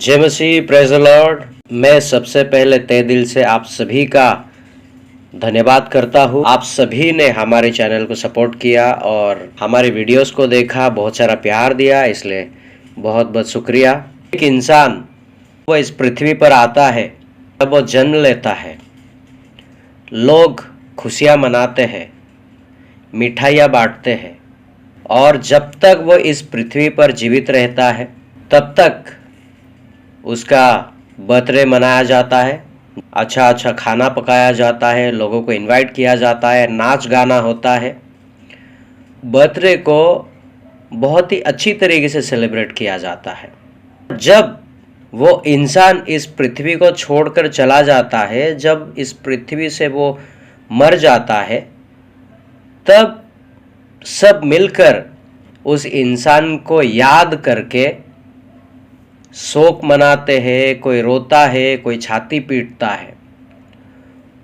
जय मसीह, praise the Lord. मैं सबसे पहले तहे दिल से आप सभी का धन्यवाद करता हूँ। आप सभी ने हमारे चैनल को सपोर्ट किया और हमारे वीडियोस को देखा, बहुत सारा प्यार दिया, इसलिए बहुत बहुत शुक्रिया। एक इंसान वो इस पृथ्वी पर आता है, जब वो जन्म लेता है, लोग खुशियाँ मनाते हैं, मिठाइयाँ बांटते हैं और जब तक वो इस पृथ्वी पर जीवित रहता है तब तक उसका बर्थडे मनाया जाता है, अच्छा अच्छा खाना पकाया जाता है, लोगों को इनवाइट किया जाता है, नाच गाना होता है। बर्थडे को बहुत ही अच्छी तरीके से सेलिब्रेट किया जाता है। जब वो इंसान इस पृथ्वी को छोड़कर चला जाता है, जब इस पृथ्वी से वो मर जाता है, तब सब मिलकर उस इंसान को याद करके शोक मनाते हैं। कोई रोता है, कोई छाती पीटता है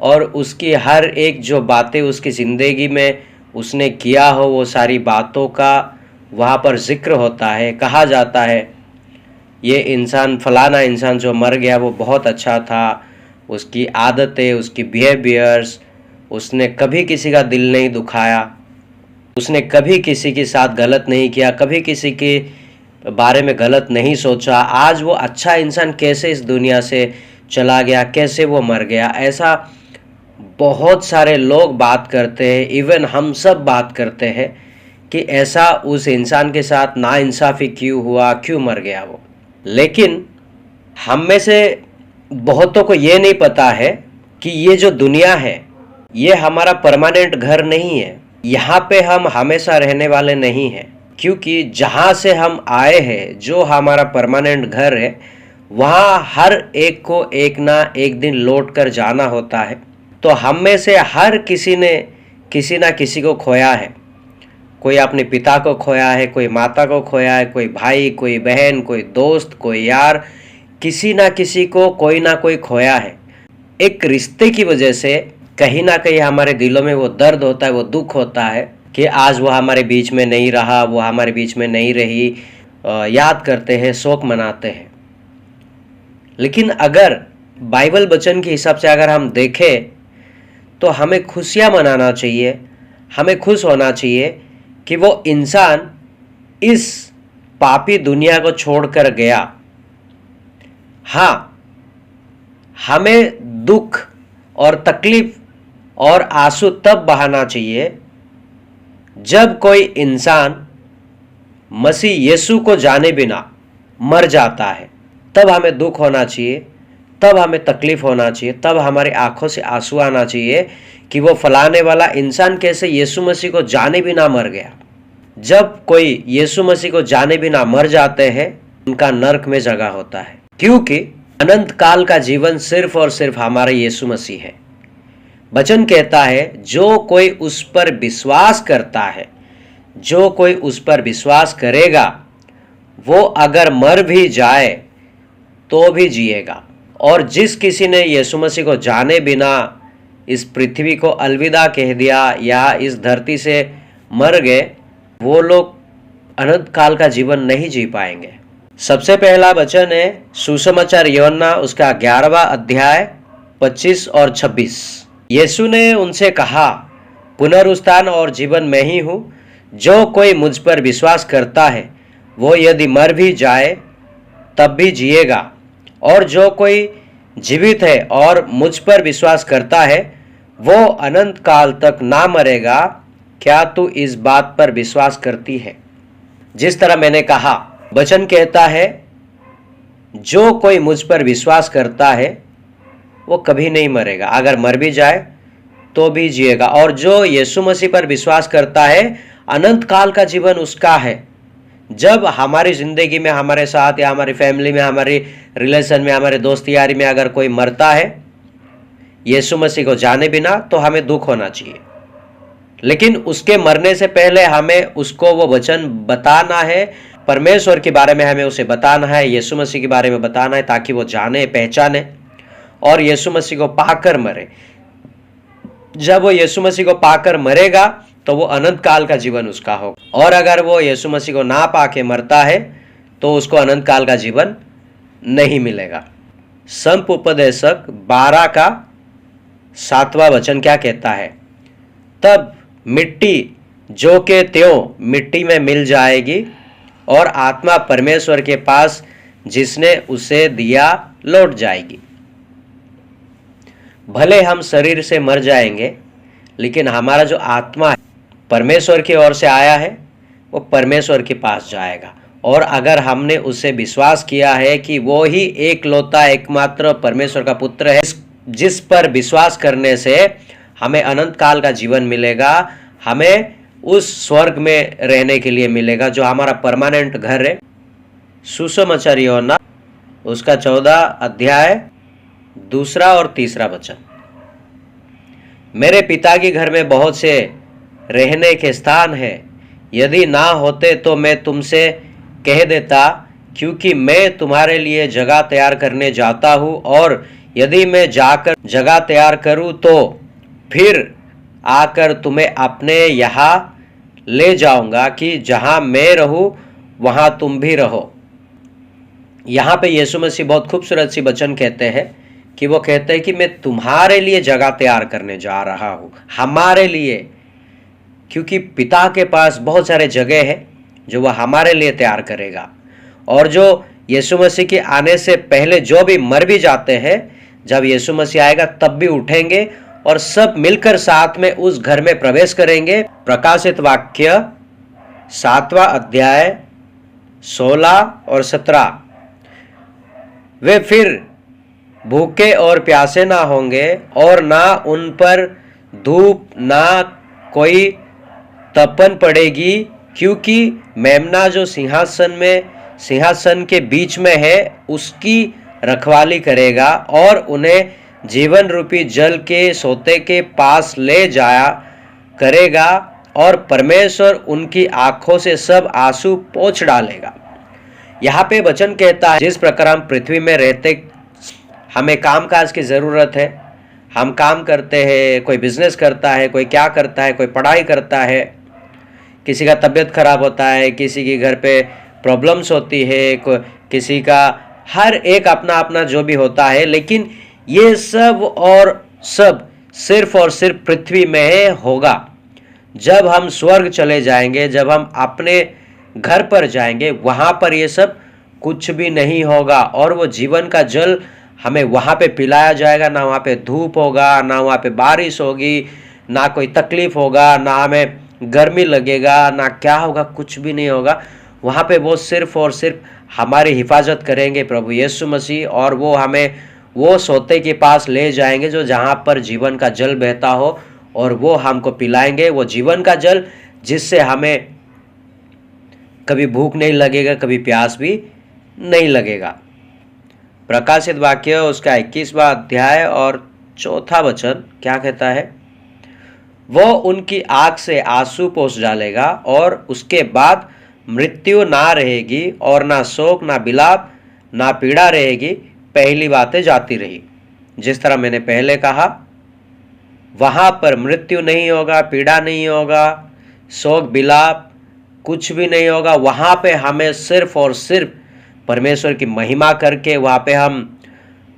और उसकी हर एक जो बातें उसकी ज़िंदगी में उसने किया हो, वो सारी बातों का वहाँ पर जिक्र होता है। कहा जाता है ये इंसान, फलाना इंसान जो मर गया वो बहुत अच्छा था, उसकी आदतें, उसकी बिहेवियर्स, उसने कभी किसी का दिल नहीं दुखाया, उसने कभी किसी के साथ गलत नहीं किया, कभी किसी के बारे में गलत नहीं सोचा। आज वो अच्छा इंसान कैसे इस दुनिया से चला गया, कैसे वो मर गया, ऐसा बहुत सारे लोग बात करते हैं। इवन हम सब बात करते हैं कि ऐसा उस इंसान के साथ नाइंसाफ़ी क्यों हुआ, क्यों मर गया वो। लेकिन हम में से बहुतों को ये नहीं पता है कि ये जो दुनिया है ये हमारा परमानेंट घर नहीं है। यहाँ पे हम हमेशा रहने वाले नहीं हैं, क्योंकि जहाँ से हम आए हैं, जो हमारा परमानेंट घर है, वहाँ हर एक को एक ना एक दिन लौट कर जाना होता है। तो हम में से हर किसी ने किसी ना किसी को खोया है। कोई अपने पिता को खोया है, कोई माता को खोया है, कोई भाई, कोई बहन, कोई दोस्त, कोई यार, किसी ना किसी को कोई ना कोई खोया है। एक रिश्ते की वजह से कहीं ना कहीं हमारे दिलों में वो दर्द होता है, वो दुख होता है कि आज वो हमारे बीच में नहीं रहा, वो हमारे बीच में नहीं रही। याद करते हैं, शोक मनाते हैं। लेकिन अगर बाइबल वचन के हिसाब से अगर हम देखें तो हमें खुशियाँ मनाना चाहिए, हमें खुश होना चाहिए कि वो इंसान इस पापी दुनिया को छोड़कर गया। हाँ, हमें दुख और तकलीफ और आंसू तब बहाना चाहिए जब कोई इंसान मसीह यीशु को जाने बिना मर जाता है। तब हमें दुख होना चाहिए, तब हमें तकलीफ होना चाहिए, तब हमारी आंखों से आंसू आना चाहिए कि वो फलाने वाला इंसान कैसे यीशु मसीह को जाने बिना मर गया। जब कोई यीशु मसीह को जाने बिना मर जाते हैं, उनका नरक में जगह होता है, क्योंकि अनंत काल का जीवन सिर्फ और सिर्फ हमारा यीशु मसीह है। वचन कहता है जो कोई उस पर विश्वास करता है, जो कोई उस पर विश्वास करेगा, वो अगर मर भी जाए तो भी जिएगा। और जिस किसी ने यीशु मसीह को जाने बिना इस पृथ्वी को अलविदा कह दिया या इस धरती से मर गए, वो लोग अनंत काल का जीवन नहीं जी पाएंगे। सबसे पहला वचन है सुसमाचार यूहन्ना उसका 11वां अध्याय 25 और 26। यीशु ने उनसे कहा, पुनरुत्थान और जीवन मैं ही हूँ। जो कोई मुझ पर विश्वास करता है वो यदि मर भी जाए तब भी जिएगा, और जो कोई जीवित है और मुझ पर विश्वास करता है वो अनंत काल तक ना मरेगा। क्या तू इस बात पर विश्वास करती है? जिस तरह मैंने कहा, वचन कहता है जो कोई मुझ पर विश्वास करता है वो कभी नहीं मरेगा, अगर मर भी जाए तो भी जिएगा। और जो यीशु मसीह पर विश्वास करता है, अनंत काल का जीवन उसका है। जब हमारी ज़िंदगी में, हमारे साथ या हमारी फैमिली में, हमारी रिलेशन में, हमारे दोस्त यारी में अगर कोई मरता है यीशु मसीह को जाने बिना, तो हमें दुख होना चाहिए। लेकिन उसके मरने से पहले हमें उसको वो वचन बताना है, परमेश्वर के बारे में हमें उसे बताना है, यीशु मसीह के बारे में बताना है, ताकि वो जाने, पहचाने और यीशु मसीह को पाकर मरे। जब वो यीशु मसीह को पाकर मरेगा तो वो अनंत काल का जीवन उसका होगा। और अगर वो यीशु मसीह को ना पाके मरता है तो उसको अनंत काल का जीवन नहीं मिलेगा। संप उपदेशक 12 का 7वां वचन क्या कहता है? तब मिट्टी जो के त्यों मिट्टी में मिल जाएगी और आत्मा परमेश्वर के पास जिसने उसे दिया लौट जाएगी। भले हम शरीर से मर जाएंगे, लेकिन हमारा जो आत्मा है परमेश्वर की ओर से आया है, वो परमेश्वर के पास जाएगा। और अगर हमने उसे विश्वास किया है कि वो ही एकलौता एकमात्र परमेश्वर का पुत्र है, जिस पर विश्वास करने से हमें अनंत काल का जीवन मिलेगा, हमें उस स्वर्ग में रहने के लिए मिलेगा जो हमारा परमानेंट घर है। सुसमाचार यूहन्ना उसका 14 अध्याय 2 और 3 वचन। मेरे पिता के घर में बहुत से रहने के स्थान है, यदि ना होते तो मैं तुमसे कह देता, क्योंकि मैं तुम्हारे लिए जगह तैयार करने जाता हूँ, और यदि मैं जाकर जगह तैयार करूँ तो फिर आकर तुम्हें अपने यहाँ ले जाऊंगा कि जहाँ मैं रहूँ वहाँ तुम भी रहो। यहाँ पे यीशु मसीह बहुत खूबसूरत सी वचन कहते हैं कि वो कहते हैं कि मैं तुम्हारे लिए जगह तैयार करने जा रहा हूँ, हमारे लिए, क्योंकि पिता के पास बहुत सारे जगह है जो वह हमारे लिए तैयार करेगा। और जो यीशु मसीह के आने से पहले जो भी मर भी जाते हैं, जब यीशु मसीह आएगा तब भी उठेंगे और सब मिलकर साथ में उस घर में प्रवेश करेंगे। प्रकाशित वाक्य 7वां अध्याय 16 और 17। वे फिर भूखे और प्यासे ना होंगे, और ना उन पर धूप ना कोई तपन पड़ेगी, क्योंकि मेमना जो सिंहासन के बीच में है उसकी रखवाली करेगा, और उन्हें जीवन रूपी जल के सोते के पास ले जाया करेगा, और परमेश्वर उनकी आंखों से सब आंसू पोंछ डालेगा। यहाँ पे वचन कहता है, जिस प्रकार हम पृथ्वी में रहते हमें कामकाज की ज़रूरत है, हम काम करते हैं, कोई बिजनेस करता है, कोई क्या करता है, कोई पढ़ाई करता है, किसी का तबीयत खराब होता है, किसी के घर पे प्रॉब्लम्स होती है, किसी का हर एक अपना अपना जो भी होता है, लेकिन ये सब और सब सिर्फ और सिर्फ पृथ्वी में होगा। जब हम स्वर्ग चले जाएंगे, जब हम अपने घर पर जाएंगे, वहाँ पर ये सब कुछ भी नहीं होगा, और वो जीवन का जल हमें वहाँ पे पिलाया जाएगा। ना वहाँ पे धूप होगा, ना वहाँ पे बारिश होगी, ना कोई तकलीफ होगा, ना हमें गर्मी लगेगा, ना क्या होगा, कुछ भी नहीं होगा। वहाँ पे वो सिर्फ और सिर्फ हमारी हिफाजत करेंगे प्रभु यीशु मसीह, और वो हमें वो सोते के पास ले जाएंगे जो जहाँ पर जीवन का जल बहता हो, और वो हमको पिलाएंगे वो जीवन का जल, जिससे हमें कभी भूख नहीं लगेगा, कभी प्यास भी नहीं लगेगा। प्रकाशित वाक्य उसका 21वां अध्याय और 4 वचन क्या कहता है? वो उनकी आंख से आंसू पोंछ डालेगा, और उसके बाद मृत्यु ना रहेगी, और ना शोक, ना विलाप, ना पीड़ा रहेगी, पहली बातें जाती रही। जिस तरह मैंने पहले कहा, वहाँ पर मृत्यु नहीं होगा, पीड़ा नहीं होगा, शोक विलाप कुछ भी नहीं होगा। वहाँ पे हमें सिर्फ और सिर्फ परमेश्वर की महिमा करके वहाँ पे हम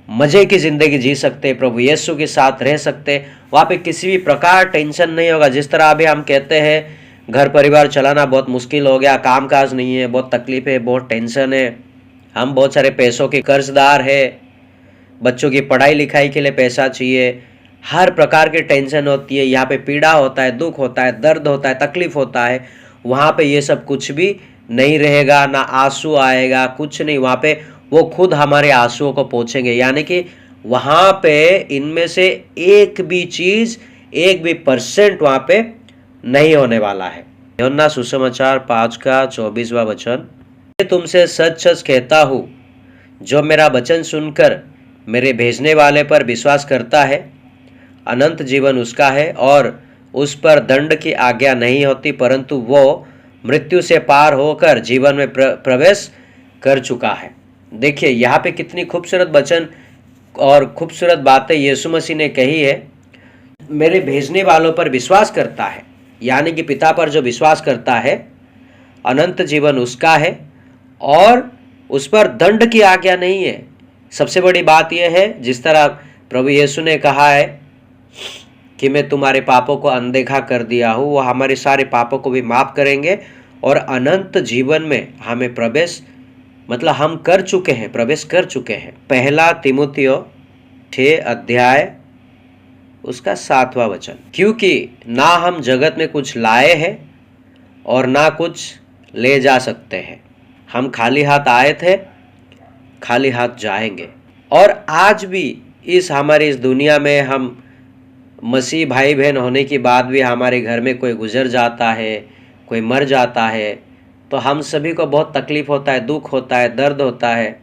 मज़े की ज़िंदगी जी सकते, प्रभु यीशु के साथ रह सकते। वहाँ पे किसी भी प्रकार टेंशन नहीं होगा। जिस तरह अभी हम कहते हैं घर परिवार चलाना बहुत मुश्किल हो गया, काम काज नहीं है, बहुत तकलीफ है, बहुत टेंशन है, हम बहुत सारे पैसों के कर्जदार है, बच्चों की पढ़ाई लिखाई के लिए पैसा चाहिए, हर प्रकार की टेंशन होती है, यहाँ पे पीड़ा होता है, दुख होता है, दर्द होता है, तकलीफ होता है। वहाँ पे ये सब कुछ भी नहीं रहेगा, ना आंसू आएगा, कुछ नहीं। वहाँ पे वो खुद हमारे आंसुओं को पोंछेंगे, यानी कि वहाँ पे इनमें से एक भी चीज़, एक भी % वहाँ पे नहीं होने वाला है। यूहन्ना सुसमाचार 5 का 24वां वचन, मैं तुमसे सच सच कहता हूँ, जो मेरा वचन सुनकर मेरे भेजने वाले पर विश्वास करता है, अनंत जीवन उसका है, और उस पर दंड की आज्ञा नहीं होती, परंतु वो मृत्यु से पार होकर जीवन में प्रवेश कर चुका है। देखिए यहाँ पे कितनी खूबसूरत वचन और खूबसूरत बातें यीशु मसीह ने कही है। मेरे भेजने वालों पर विश्वास करता है, यानी कि पिता पर जो विश्वास करता है, अनंत जीवन उसका है, और उस पर दंड की आज्ञा नहीं है। सबसे बड़ी बात यह है, जिस तरह प्रभु यीशु ने कहा है कि मैं तुम्हारे पापों को अनदेखा कर दिया हूँ, वो हमारे सारे पापों को भी माफ करेंगे और अनंत जीवन में हमें प्रवेश, मतलब हम कर चुके हैं, प्रवेश कर चुके हैं। पहला तिमुथियो 6 अध्याय उसका 7वां वचन, क्योंकि ना हम जगत में कुछ लाए हैं और ना कुछ ले जा सकते हैं। हम खाली हाथ आए थे, खाली हाथ जाएंगे। और आज भी हमारी इस दुनिया में हम मसीह भाई बहन होने के बाद भी हमारे घर में कोई गुजर जाता है, कोई मर जाता है, तो हम सभी को बहुत तकलीफ होता है, दुख होता है, दर्द होता है।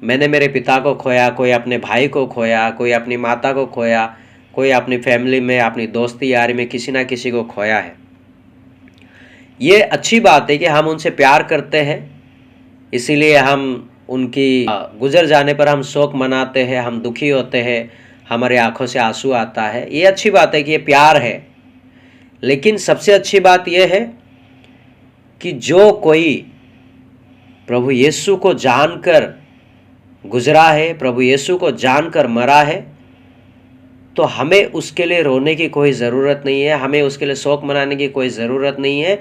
मैंने मेरे पिता को खोया, कोई अपने भाई को खोया, कोई अपनी माता को खोया, कोई अपनी फैमिली में, अपनी दोस्ती यारी में किसी ना किसी को खोया है। ये अच्छी बात है कि हम उनसे प्यार करते हैं, इसीलिए हम उनकी गुजर जाने पर हम शोक मनाते हैं, हम दुखी होते हैं, हमारे आंखों से आंसू आता है। ये अच्छी बात है कि ये प्यार है। लेकिन सबसे अच्छी बात यह है कि जो कोई प्रभु यीशु को जानकर गुजरा है, प्रभु यीशु को जानकर मरा है, तो हमें उसके लिए रोने की कोई ज़रूरत नहीं है, हमें उसके लिए शोक मनाने की कोई ज़रूरत नहीं है,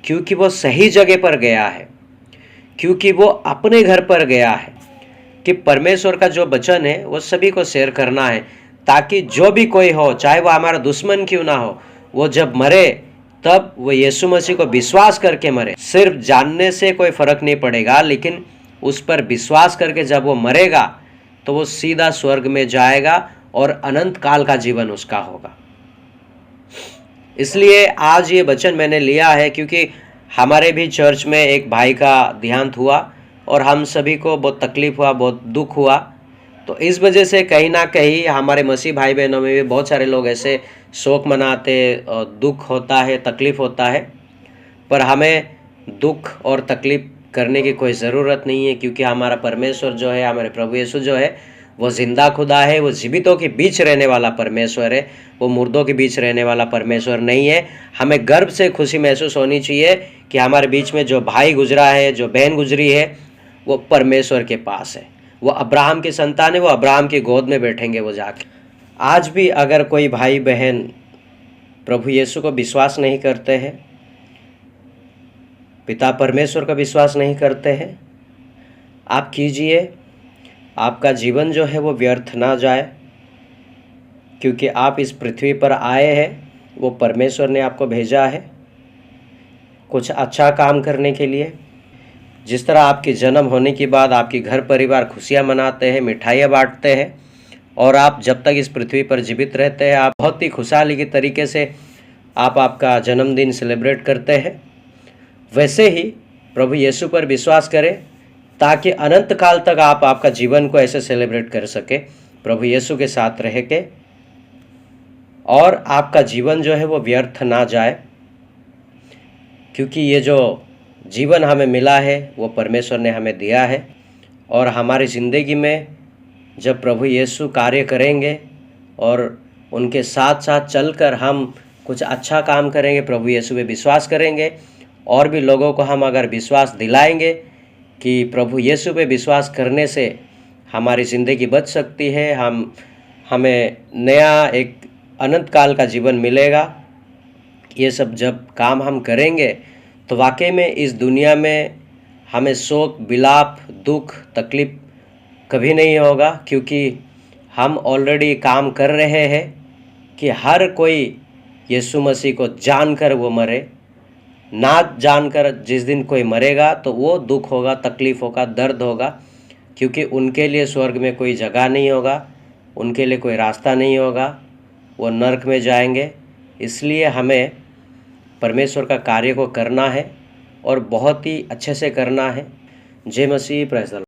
क्योंकि वो सही जगह पर गया है, क्योंकि वो अपने घर पर गया है। कि परमेश्वर का जो वचन है वो सभी को शेयर करना है, ताकि जो भी कोई हो, चाहे वो हमारा दुश्मन क्यों ना हो, वो जब मरे तब वो यीशु मसीह को विश्वास करके मरे। सिर्फ जानने से कोई फ़र्क नहीं पड़ेगा, लेकिन उस पर विश्वास करके जब वो मरेगा तो वो सीधा स्वर्ग में जाएगा और अनंत काल का जीवन उसका होगा। इसलिए आज ये वचन मैंने लिया है क्योंकि हमारे भी चर्च में एक भाई का देहांत हुआ और हम सभी को बहुत तकलीफ हुआ, बहुत दुख हुआ। तो इस वजह से कहीं ना कहीं हमारे मसीह भाई बहनों में भी बहुत सारे लोग ऐसे शोक मनाते, दुख होता है, तकलीफ़ होता है। पर हमें दुख और तकलीफ़ करने की कोई ज़रूरत नहीं है, क्योंकि हमारा परमेश्वर जो है, हमारे प्रभु यीशु जो है, वो जिंदा खुदा है, वो जीवितों के बीच रहने वाला परमेश्वर है, वो मुर्दों के बीच रहने वाला परमेश्वर नहीं है। हमें गर्व से खुशी महसूस होनी चाहिए कि हमारे बीच में जो भाई गुजरा है, जो बहन गुजरी है, वो परमेश्वर के पास है, वो अब्राहम की संतान है, वो अब्राहम की गोद में बैठेंगे वो जाके। आज भी अगर कोई भाई बहन प्रभु यीशु को विश्वास नहीं करते हैं, पिता परमेश्वर का विश्वास नहीं करते हैं, आप कीजिए, आपका जीवन जो है वो व्यर्थ ना जाए, क्योंकि आप इस पृथ्वी पर आए हैं, वो परमेश्वर ने आपको भेजा है कुछ अच्छा काम करने के लिए। जिस तरह आपके जन्म होने के बाद आपके घर परिवार खुशियाँ मनाते हैं, मिठाइयाँ बांटते हैं, और आप जब तक इस पृथ्वी पर जीवित रहते हैं आप बहुत ही खुशहाली के तरीके से आप आपका जन्मदिन सेलिब्रेट करते हैं, वैसे ही प्रभु यीशु पर विश्वास करें ताकि अनंत काल तक आप आपका जीवन को ऐसे सेलिब्रेट कर सके प्रभु यीशु के साथ रह के, और आपका जीवन जो है वो व्यर्थ ना जाए, क्योंकि ये जो जीवन हमें मिला है वो परमेश्वर ने हमें दिया है। और हमारी ज़िंदगी में जब प्रभु यीशु कार्य करेंगे और उनके साथ साथ चलकर हम कुछ अच्छा काम करेंगे, प्रभु यीशु पे विश्वास करेंगे, और भी लोगों को हम अगर विश्वास दिलाएंगे कि प्रभु यीशु पे विश्वास करने से हमारी ज़िंदगी बच सकती है, हमें नया एक अनंत काल का जीवन मिलेगा, ये सब जब काम हम करेंगे तो वाकई में इस दुनिया में हमें शोक, विलाप, दुख, तकलीफ़ कभी नहीं होगा, क्योंकि हम ऑलरेडी काम कर रहे हैं कि हर कोई यीशु मसीह को जानकर वो मरे। ना जानकर जिस दिन कोई मरेगा तो वो दुख होगा, तकलीफ़ होगा, दर्द होगा, क्योंकि उनके लिए स्वर्ग में कोई जगह नहीं होगा, उनके लिए कोई रास्ता नहीं होगा, वो नरक में जाएंगे। इसलिए हमें परमेश्वर का कार्य को करना है और बहुत ही अच्छे से करना है। जय मसीह, प्रेज़ द लॉर्ड।